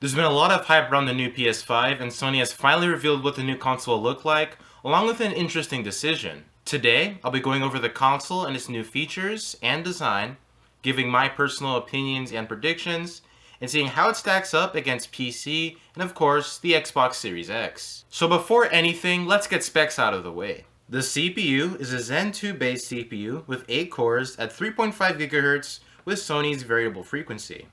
There's been a lot of hype around the new PS5, and Sony has finally revealed what the new console will look like, along with an interesting decision. Today, I'll be going over the console and its new features and design, giving my personal opinions and predictions, and seeing how it stacks up against PC and, of course, the Xbox Series X. So before anything, let's get specs out of the way. The CPU is a Zen 2 based CPU with 8 cores at 3.5 GHz with Sony's variable frequency.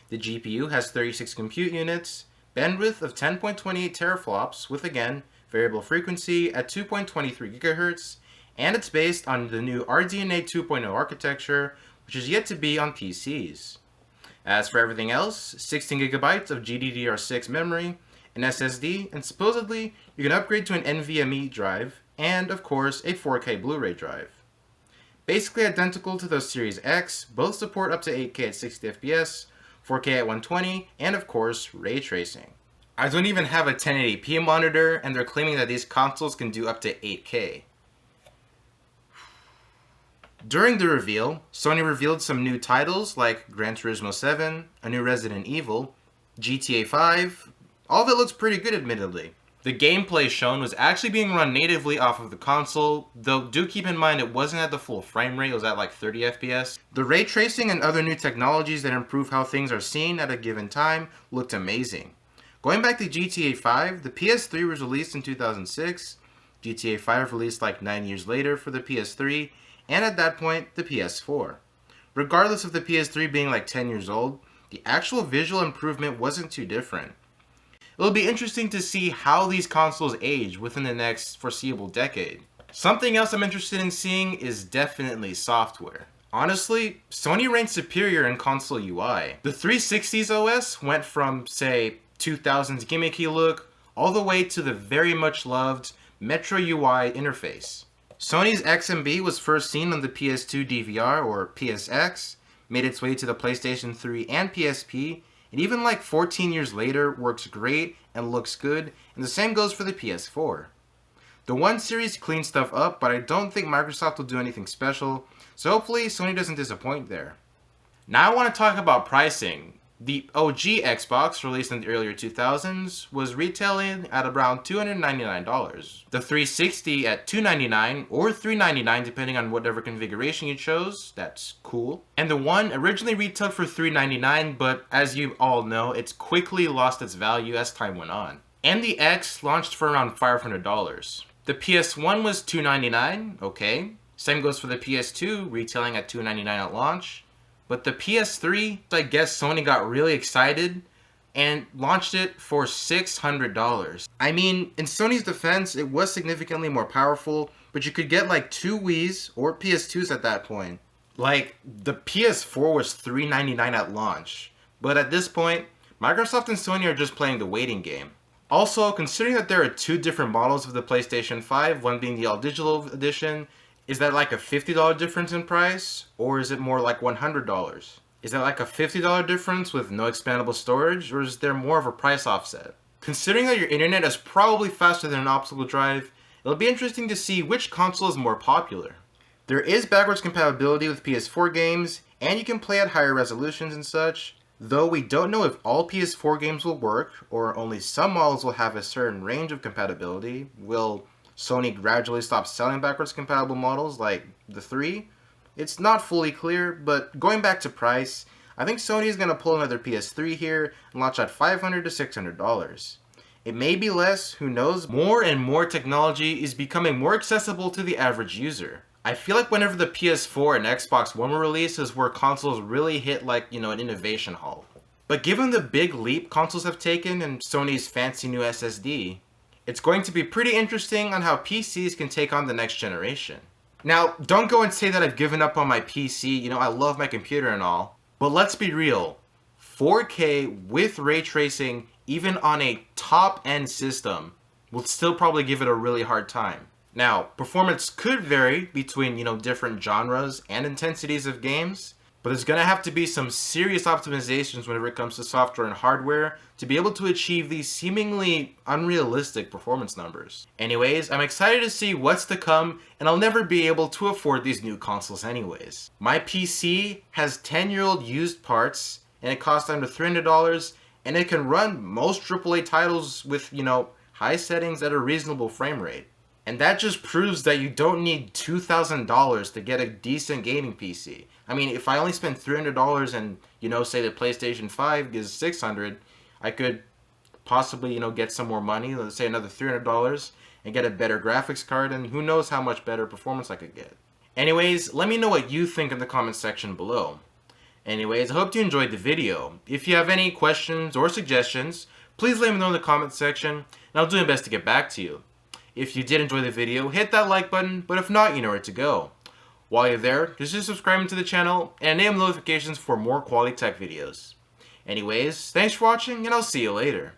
The GPU has 36 compute units, bandwidth of 10.28 teraflops with again variable frequency at 2.23 GHz, and it's based on the new RDNA 2.0 architecture, which is yet to be on PCs. As for everything else, 16GB of GDDR6 memory, an SSD, and supposedly you can upgrade to an NVMe drive, and of course a 4K Blu-ray drive. Basically identical to those Series X, both support up to 8K at 60fps, 4K at 120, and of course, ray tracing. I don't even have a 1080p monitor, and they're claiming that these consoles can do up to 8K. During the reveal, Sony revealed some new titles like Gran Turismo 7, a new Resident Evil, GTA 5. All of it looks pretty good, admittedly. The gameplay shown was actually being run natively off of the console, though do keep in mind it wasn't at the full frame rate, it was at like 30 FPS. The ray tracing and other new technologies that improve how things are seen at a given time looked amazing. Going back to GTA 5, the PS3 was released in 2006, GTA 5 released like 9 years later for the PS3, and at that point, the PS4. Regardless of the PS3 being like 10 years old, the actual visual improvement wasn't too different. It'll be interesting to see how these consoles age within the next foreseeable decade. Something else I'm interested in seeing is definitely software. Honestly, Sony reigns superior in console UI. The 360's OS went from, say, 2000's gimmicky look, all the way to the very much loved Metro UI interface. Sony's XMB was first seen on the PS2 DVR or PSX, made its way to the PlayStation 3 and PSP, and even like 14 years later works great and looks good, and the same goes for the PS4. The One series cleaned stuff up, but I don't think Microsoft will do anything special, so hopefully Sony doesn't disappoint there. Now I want to talk about pricing. The OG Xbox, released in the earlier 2000s, was retailing at around $299. The 360 at $299 or $399 depending on whatever configuration you chose. That's cool. And the One originally retailed for $399, but as you all know, it's quickly lost its value as time went on. And the X launched for around $500. The PS1 was $299, okay. Same goes for the PS2, retailing at $299 at launch. But the PS3, I guess Sony got really excited and launched it for $600. I mean, in Sony's defense, it was significantly more powerful, but you could get like 2 Wii's or PS2's at that point. Like, the PS4 was $399 at launch. But at this point, Microsoft and Sony are just playing the waiting game. Also, considering that there are 2 different models of the PlayStation 5, one being the all-digital edition, is that like a $50 difference in price, or is it more like $100? Is that like a $50 difference with no expandable storage, or is there more of a price offset? Considering that your internet is probably faster than an optical drive, it'll be interesting to see which console is more popular. There is backwards compatibility with PS4 games, and you can play at higher resolutions and such, though we don't know if all PS4 games will work, or only some models will have a certain range of compatibility. Will Sony gradually stopped selling backwards compatible models like the 3? It's not fully clear, but going back to price, I think Sony is going to pull another PS3 here and launch at $500 to $600. It may be less, who knows? More and more technology is becoming more accessible to the average user. I feel like whenever the PS4 and Xbox One were released is where consoles really hit like, an innovation halt. But given the big leap consoles have taken and Sony's fancy new SSD, it's going to be pretty interesting on how PCs can take on the next generation. Now, don't go and say that I've given up on my PC, I love my computer and all, but let's be real. 4K with ray tracing, even on a top-end system, will still probably give it a really hard time. Now, performance could vary between, different genres and intensities of games, but there's going to have to be some serious optimizations whenever it comes to software and hardware to be able to achieve these seemingly unrealistic performance numbers. Anyways, I'm excited to see what's to come, and I'll never be able to afford these new consoles anyways. My PC has 10-year-old used parts, and it costs under $300, and it can run most AAA titles with, high settings at a reasonable frame rate. And that just proves that you don't need $2,000 to get a decent gaming PC. I mean, if I only spend $300 and, say the PlayStation 5 is $600, I could possibly, get some more money, let's say another $300, and get a better graphics card, and who knows how much better performance I could get. Anyways, let me know what you think in the comment section below. Anyways, I hope you enjoyed the video. If you have any questions or suggestions, please let me know in the comment section, and I'll do my best to get back to you. If you did enjoy the video, hit that like button, but if not, you know where to go. While you're there, consider subscribing to the channel and enable notifications for more quality tech videos. Anyways, thanks for watching, and I'll see you later.